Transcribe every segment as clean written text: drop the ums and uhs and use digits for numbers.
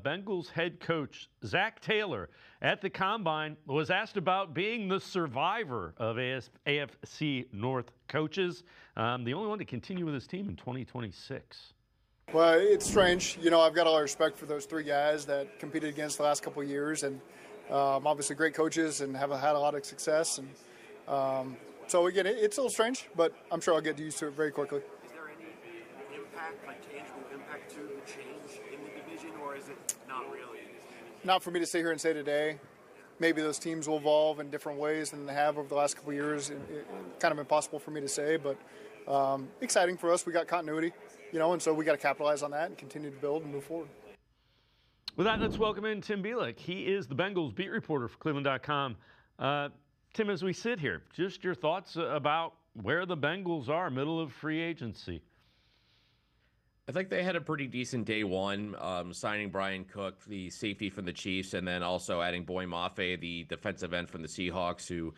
Bengals head coach Zac Taylor at the Combine was asked about being the survivor of AFC North coaches, the only one to continue with his team in 2026. Well, it's strange. I've got a lot of respect for those three guys that competed against the last couple of years, and obviously great coaches and have had a lot of success. And so again, it's a little strange, but I'm sure I'll get used to it very quickly. Is there any impact, like tangible impact to the change in the division, or is it not really? Not for me to sit here and say today. Maybe those teams will evolve in different ways than they have over the last couple of years. Kind of impossible for me to say, but exciting for us. We got continuity, and so we got to capitalize on that and continue to build and move forward. With that, let's welcome in Tim Bielik. He is the Bengals beat reporter for cleveland.com. Tim, as we sit here, just your thoughts about where the Bengals are, middle of free agency. I think they had a pretty decent day one, signing Brian Cook, the safety from the Chiefs, and then also adding Boy Mafe, the defensive end from the Seahawks, who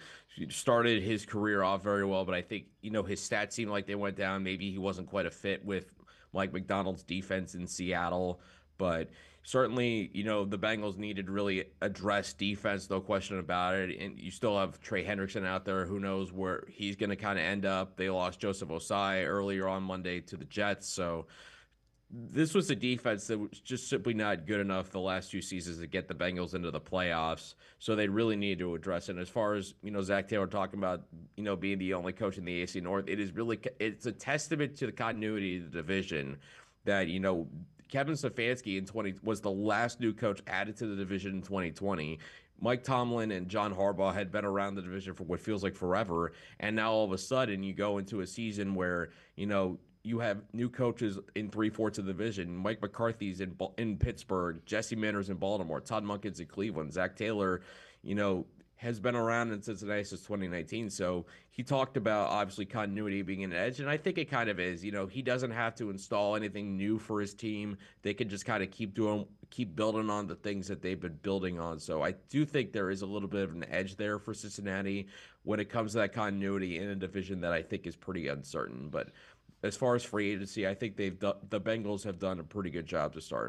started his career off very well. But I think, his stats seemed like they went down. Maybe he wasn't quite a fit with Mike McDonald's defense in Seattle. But certainly, the Bengals needed to really address defense, no question about it. And you still have Trey Hendrickson out there. Who knows where he's going to kind of end up. They lost Joseph Osai earlier on Monday to the Jets. So this was a defense that was just simply not good enough the last two seasons to get the Bengals into the playoffs. So they really need to address it. And as far as, Zac Taylor talking about, being the only coach in the AFC North, it's a testament to the continuity of the division that, Kevin Stefanski was the last new coach added to the division in 2020. Mike Tomlin and John Harbaugh had been around the division for what feels like forever. And now all of a sudden you go into a season where, you have new coaches in 3/4 of the division. Mike McCarthy's in Pittsburgh, Jesse Minter's in Baltimore, Todd Monken's in Cleveland, Zac Taylor, has been around in Cincinnati since 2019. So he talked about obviously continuity being an edge, and I think it kind of is. He doesn't have to install anything new for his team. They can just kind of keep building on the things that they've been building on. So I do think there is a little bit of an edge there for Cincinnati when it comes to that continuity in a division that I think is pretty uncertain. But as far as free agency, I think the Bengals have done a pretty good job to start.